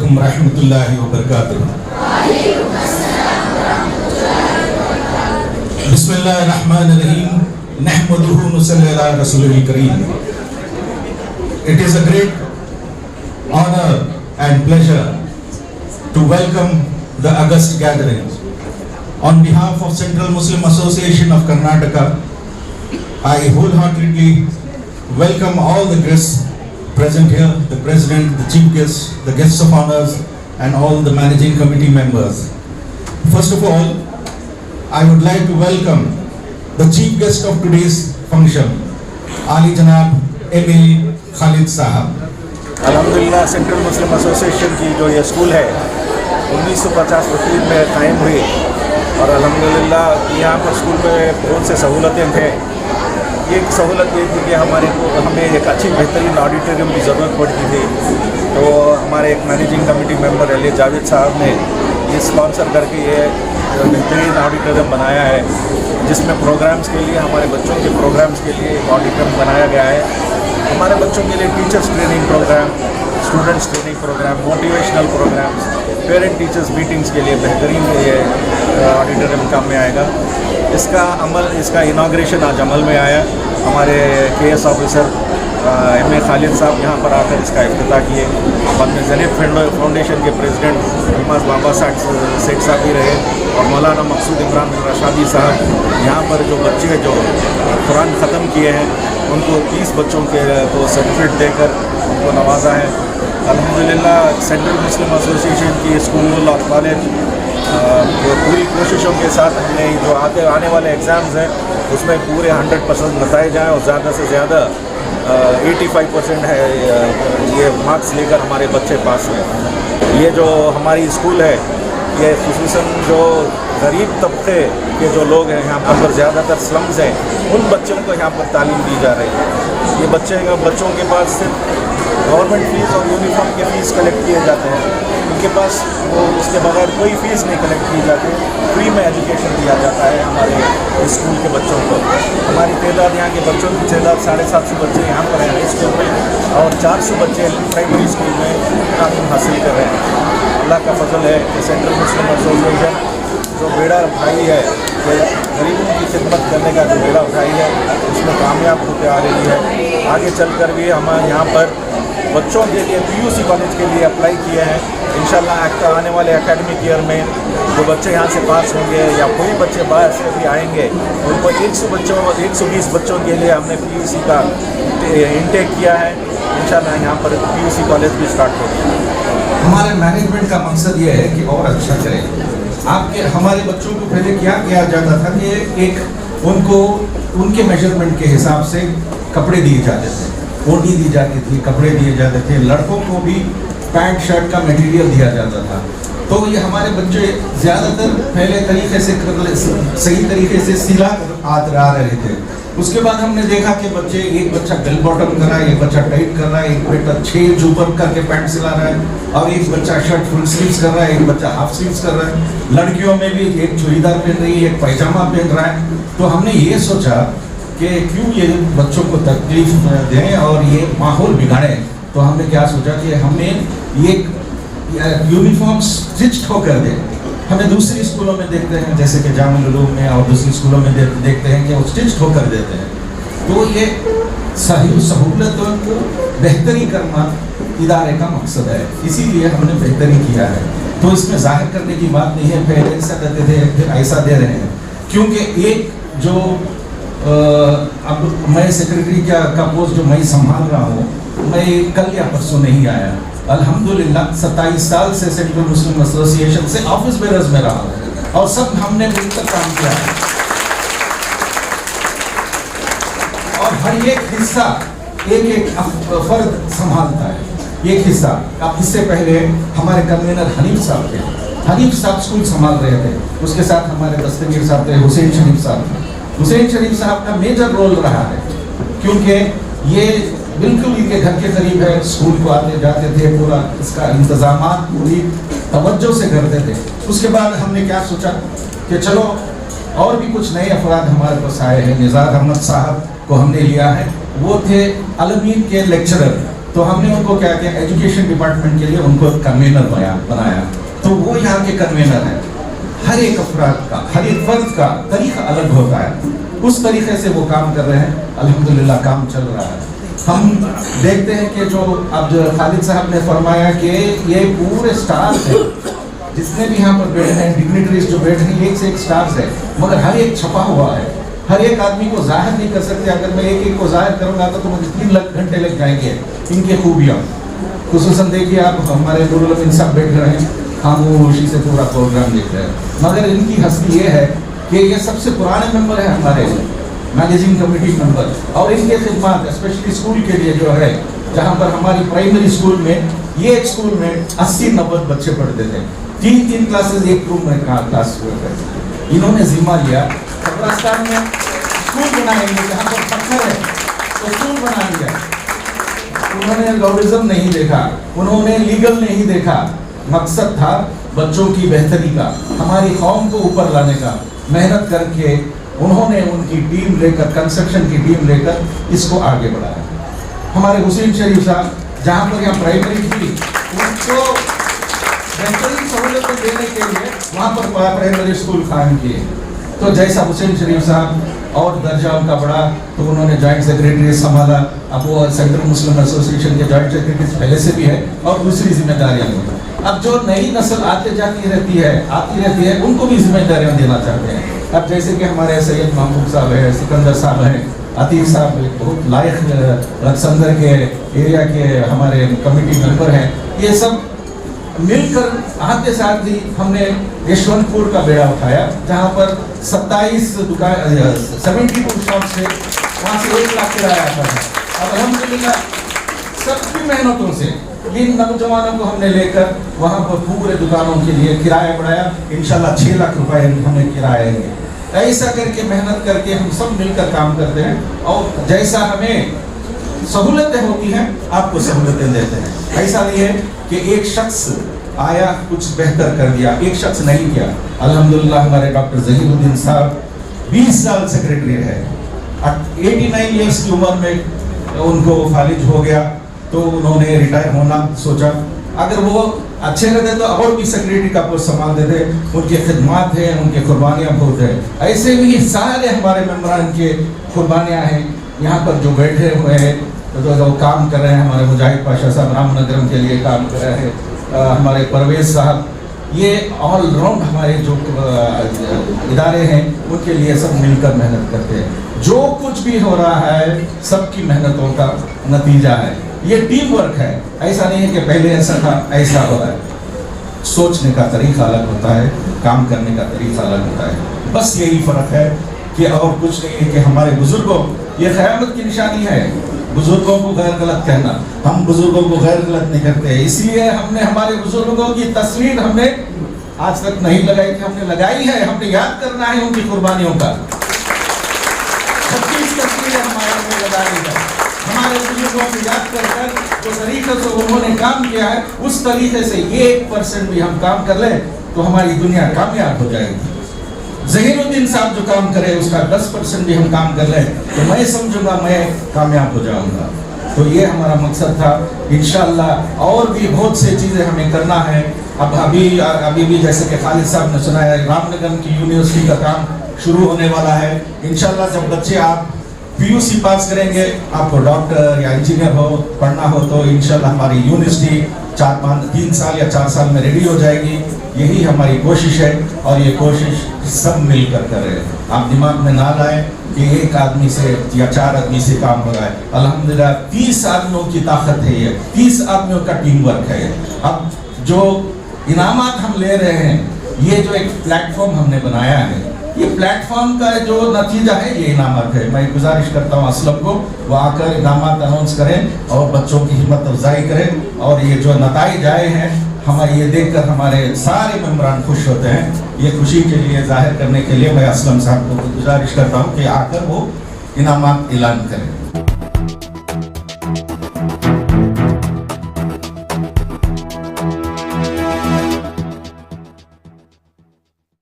علیکم ورحمۃ اللہ وبرکاتہ. بسم اللہ الرحمن الرحیم. نحمدہ ونصلی علی رسولہ الکریم. It is a great honor and pleasure to welcome the August gathering. On behalf of Central Muslim Association of Karnataka, I wholeheartedly welcome all the guests present here, the President, the Chief Guests, the Guests of Honors, and all the Managing Committee members. First of all, I would like to welcome the Chief Guest of today's function, Ali Janab M.A. Khalid Sahab. الحمدللہ central مسلم association کی جو یہ school ہے 1950 میں قائم ہوئی اور الحمدللہ یہاں پر اسکول میں بہت سے سہولتیں تھیں. ایک سہولت یہ تھی کہ ہمیں ایک اچھی بہترین آڈیٹوریم کی ضرورت پڑتی تھی. تو ہمارے ایک مینیجنگ کمیٹی ممبر علی جاوید صاحب نے یہ اسپانسر کر کے یہ بہترین آڈیٹوریم بنایا ہے جس میں پروگرامز کے لیے ہمارے بچوں کے پروگرامز کے لیے ایک آڈیٹوریم بنایا گیا ہے. ہمارے بچوں کے لیے teachers training programme, students training programme, motivational programmes, parent teachers meetings کے لیے بہترین یہ آڈیٹوریم کام میں آئے گا. اس کا اناگریشن آج عمل میں آیا. ہمارے KS آفیسر M.A. خالد صاحب یہاں پر آ کر اس کا افتتاح کیے. بعد میں زینب فاؤنڈیشن کے پریزیڈنٹ نماز بابا سیٹ صاحب بھی رہے اور مولانا مقصود عمران رشادی صاحب یہاں پر جو بچے جو قرآن ختم کیے ہیں ان کو 30 بچوں کے کو سرٹیفکیٹ دے کر ان کو نوازا ہے. الحمدللہ سینٹرل مسلم ایسوسیشن کی اسکول اور کالج پوری کوششوں کے ساتھ ہم نے جو آنے والے ایگزامز ہیں اس میں پورے 100% نتائج آئیں اور زیادہ سے زیادہ 85% ہے یہ مارکس لے کر ہمارے بچے پاس ہیں. یہ جو ہماری اسکول ہے یہ خصوصاً جو غریب طبقے کے جو لوگ ہیں یہاں پر زیادہ تر سلمز ہیں ان بچوں کو یہاں پر تعلیم دی جا رہی ہے. یہ بچوں کے پاس صرف گورنمنٹ فیس اور یونیفارم کے فیس کلیکٹ کیے جاتے ہیں. ان کے پاس وہ اس کے بغیر کوئی فیس نہیں کلیکٹ کی جاتی. فری میں ایجوکیشن دیا جاتا ہے ہمارے اسکول کے بچوں کو. ہماری تعداد یہاں کے بچوں کی تعداد 750 بچے یہاں پر ہیں ہائی اسکول میں اور 400 بچے پرائمری اسکول میں تعلیم حاصل کر رہے ہیں. اللہ کا فضل ہے کہ سینٹرل مسلم ایسوسیشن جو بیڑا اٹھائی ہے کہ غریبوں کی خدمت کرنے کا جو بیڑا اٹھائی ہے اس میں کامیاب ہوتے آ رہی ہے. آگے چل کر بھی ہم یہاں پر بچوں کے لیے PUC کالج کے لیے اپلائی کیے ہیں. انشاءاللہ آنے والے اکیڈمک ایئر میں جو بچے یہاں سے پاس ہوں گے یا کوئی بچے باہر سے بھی آئیں گے ان کو 120 بچوں کے لیے ہم نے PUC کا انٹیک کیا ہے. انشاءاللہ یہاں پر PUC کالج بھی اسٹارٹ ہوگی. ہمارے مینجمنٹ کا مقصد یہ ہے کہ اور اچھا کریں. ہمارے بچوں کو پہلے کیا کیا جاتا تھا کہ ایک ان کو ان کے میجرمنٹ کے حساب سے کپڑے دیے جاتے تھے, اوڑھنی دی جاتی تھی, کپڑے دیے جاتے تھے. لڑکوں کو بھی پینٹ شرٹ کا میٹیریل دیا جاتا تھا. تو یہ ہمارے بچے زیادہ تر پہلے طریقے سے صحیح طریقے سے سلا آ رہے تھے. اس کے بعد ہم نے دیکھا کہ بچے ایک بچہ بیل باٹم کر رہا ہے, ایک بچہ ٹائٹ کر رہا ہے, ایک بیٹا 6 اوپر کر کے پینٹ سلا رہا ہے اور ایک بچہ شرٹ فل سلیوز کر رہا ہے, ایک بچہ ہاف سلیوز کر رہا ہے. لڑکیوں میں بھی ایک چوڑی دار پہن رہی ہے, ایک پائجامہ پہن رہا ہے. تو ہم نے یہ سوچا کہ کیوں یہ بچوں کو تکلیف دیں اور یہ ماحول بگاڑیں. تو ہم نے کیا سوچا کہ ہم نے یہ یونیفارم سٹچ ہو کر دیں. ہمیں دوسری اسکولوں میں دیکھتے ہیں جیسے کہ جامع العلوم میں اور دوسری اسکولوں میں دیکھتے ہیں کہ وہ سٹچ ہو کر دیتے ہیں. تو یہ سہولتوں کو بہتری کرنا ادارے کا مقصد ہے, اسی لیے ہم نے بہتری کیا ہے. تو اس میں ظاہر کرنے کی بات نہیں ہے پہلے ایسا دیتے تھے پھر ایسا دے رہے ہیں. کیونکہ ایک جو اب میں سیکرٹری کا پوسٹ جو میں سنبھال رہا ہوں, میں کل یا پرسوں نہیں آیا. الحمدللہ 27 سال سے سینٹرل مسلم ایسوسیشن سے آفس بیررز میں رہا اور سب ہم نے مل کر کام کیا ہے. اور ہر ایک حصہ ایک فرد سنبھالتا ہے. ایک حصہ اب اس سے پہلے ہمارے کنوینر حنیف صاحب تھے. حنیف صاحب اسکول سنبھال رہے تھے, اس کے ساتھ ہمارے دستگیر صاحب تھے, حسین شریف صاحب. حسین شریف صاحب کا میجر رول رہا ہے کیونکہ یہ بالکل ان کے گھر کے قریب ہے. اسکول کو آتے جاتے تھے, پورا اس کا انتظامات پوری توجہ سے کرتے تھے. اس کے بعد ہم نے کیا سوچا کہ چلو اور بھی کچھ نئے افراد ہمارے پاس آئے ہیں. نزار احمد صاحب کو ہم نے لیا ہے, وہ تھے علمین کے لیکچرر. تو तो हमने उनको क्या किया, एजुकेशन डिपार्टमेंट के लिए उनको कन्वेनर बनाया। तो वो यहाँ के कन्वेनर है। हर एक अफराद का, हर एक फर्द का तरीका अलग होता है, उस तरीके से वो काम कर रहे हैं। अल्हम्दुलिल्लाह काम चल रहा है। हम देखते हैं कि जो अब जो खालिद साहब ने फरमाया कि ये पूरे स्टार्स हैं, जितने भी यहाँ पर बैठे हैं डिग्निटरीज जो बैठे हैं, एक से एक स्टार्स है, मगर हर एक छपा हुआ है। हर एक आदमी को जाहिर नहीं कर सकते। अगर मैं एक एक को जाहिर करूँगा तो मुझे 3 लाख घंटे लग जाएंगे इनके खूबियाँ। खुसूसन देखिए आप हमारे नूरुल अमीन साहब बैठ रहे हैं, खामोशी से पूरा प्रोग्राम देख रहे हैं, मगर इनकी हस्ती ये है कि ये सबसे पुराने मेंबर है हमारे मैनेजिंग कमेटी मेंबर, और इनके खिदमत स्पेशली स्कूल के लिए जो है, जहाँ पर हमारी प्राइमरी स्कूल में, ये एक स्कूल में 80-90 बच्चे पढ़ते थे, 3-3 क्लासेस एक रूम में क्लास हुआ करते। इन्होंने जिम्मा लिया कब्रिस्तान में स्कूल बनाएंगे, जहाँ पर पत्थर है तो स्कूल बना लिया। उन्होंने लॉबिज्म नहीं देखा, उन्होंने लीगल नहीं देखा, मकसद था बच्चों की बेहतरी का, हमारी कौम को ऊपर लाने का। मेहनत करके उन्होंने उनकी टीम लेकर, कंस्ट्रक्शन की टीम लेकर इसको आगे बढ़ाया। हमारे हुसैन शरीफ साहब जहाँ पर यहाँ प्राइमरी थी, उनको बेहतरीन सहूलतें देने के लिए वहाँ पर प्राइमरी स्कूल कायम किए। तो जैसा हुसैन शरीफ साहब और दर्जा उनका बढ़ा तो उन्होंने जॉइंट सेक्रेटरी संभाला। अब वो सेंट्रल मुस्लिम एसोसिएशन के जॉइंट सेक्रेटरी पहले से भी है और दूसरी जिम्मेदारियाँ भी। अब जो नई नस्ल आती रहती है, उनको भी जिम्मेदारियाँ देना चाहते हैं। अब जैसे कि हमारे सैयद महमूद साहब है, सिकंदर साहब हैं, अतीक साहब एक बहुत लायक रतसंदर के एरिया के हमारे कमेटी मेंबर हैं, ये सब मिलकर आते साथ ही हमने यशवंतपुर का बेड़ा उठाया, जहाँ पर 27 दुकान 72 शॉप से वहाँ से 1 लाख किराया आता है। और अल्हम्दुलिल्लाह सबकी मेहनतों से इन नौजवानों को हमने लेकर वहाँ पर पूरे दुकानों के लिए किराया बढ़ाया। इंशाल्लाह 6 लाख रुपए हमें किराया देंगे। ऐसा करके मेहनत करके हम सब मिलकर काम करते हैं, और जैसा हमें सहूलतें होती हैं आपको सहूलतें देते हैं। ऐसा नहीं है कि एक शख्स आया कुछ बेहतर कर दिया, एक शख्स नहीं किया। अल्हम्दुलिल्लाह हमारे डॉक्टर ज़हीरुद्दीन साहब 20 साल सेक्रेटरी है, 89 ईयर्स की उम्र में उनको फालिज हो गया तो उन्होंने रिटायर होना सोचा। अगर वो अच्छे रहते तो और भी सेक्रेटरी का पोस्ट संभाल देते। उनके खिदमात हैं, उनके कुर्बानियाँ बहुत है। ऐसे भी सारे हमारे मेम्बरान के कुर्बानियाँ हैं। यहाँ पर जो बैठे हुए हैं, जो काम कर रहे हैं, हमारे मुजाहिद पाशा साहब रामनगरम के लिए काम कर रहे हैं, हमारे परवेज साहब, ये ऑल राउंड हमारे जो इदारे हैं उनके लिए सब मिलकर मेहनत करते हैं। जो कुछ भी हो रहा है सबकी मेहनतों का नतीजा है, ये टीम वर्क है। ऐसा नहीं है कि पहले ऐसा था ऐसा हो रहा है। सोचने का तरीका अलग होता है, काम करने का तरीका अलग होता है। बस यही फर्क है कि और कुछ नहीं है कि हमारे बुजुर्गों, ये क़यामत की निशानी है बुजुर्गों को गैर गलत कहना। हम बुजुर्गों को गैर गलत नहीं करते, इसलिए हमने हमारे बुजुर्गों की तस्वीर हमने आज तक नहीं लगाई थी, हमने लगाई है। हमने याद करना है उनकी कुर्बानियों का। 26 तस्वीरें हमारे लगाई है, हमारे बुजुर्गों को याद कर जो तरीके से उन्होंने काम किया है, उस तरीके से 1% भी हम काम कर ले तो हमारी दुनिया कामयाब हो जाएगी। ज़हीरुद्दीन साहब जो काम करे उसका 10% भी हम काम कर लें तो मैं समझूंगा मैं कामयाब हो जाऊंगा। तो ये हमारा मकसद था। इंशाअल्लाह और भी बहुत से चीज़ें हमें करना है। अब अभी भी जैसे कि खालिद साहब ने सुनाया, रामनगर की यूनिवर्सिटी का काम शुरू होने वाला है। इंशाअल्लाह जब बच्चे आप PUC पास करेंगे, आपको डॉक्टर या इंजीनियर हो पढ़ना हो तो इंशाअल्लाह हमारी यूनिवर्सिटी 3 साल या 4 साल में रेडी हो जाएगी। यही हमारी कोशिश है और ये कोशिश सब मिलकर कर रहे हैं। आप दिमाग में ना लाएं कि एक आदमी से या 4 आदमी से काम हो रहा है। अल्हम्दुलिल्लाह 30 आदमियों की ताकत है, ये 30 आदमियों का टीम वर्क है। अब जो इनामात हम ले रहे हैं, ये जो एक प्लेटफॉर्म हमने बनाया है, ये प्लेटफॉर्म का जो नतीजा है ये इनामत है। मैं गुजारिश करता हूँ असलम को वो आकर इनामत अनाउंस करें और बच्चों की हिम्मत अफजाई करें। और ये जो नताइज आए हैं हमारे, ये देखकर हमारे सारे मेम्बरान खुश होते हैं। ये खुशी के लिए जाहिर करने के लिए मैं असलम साहब को गुजारिश करता हूँ कि आकर वो इनामत ऐलान करें।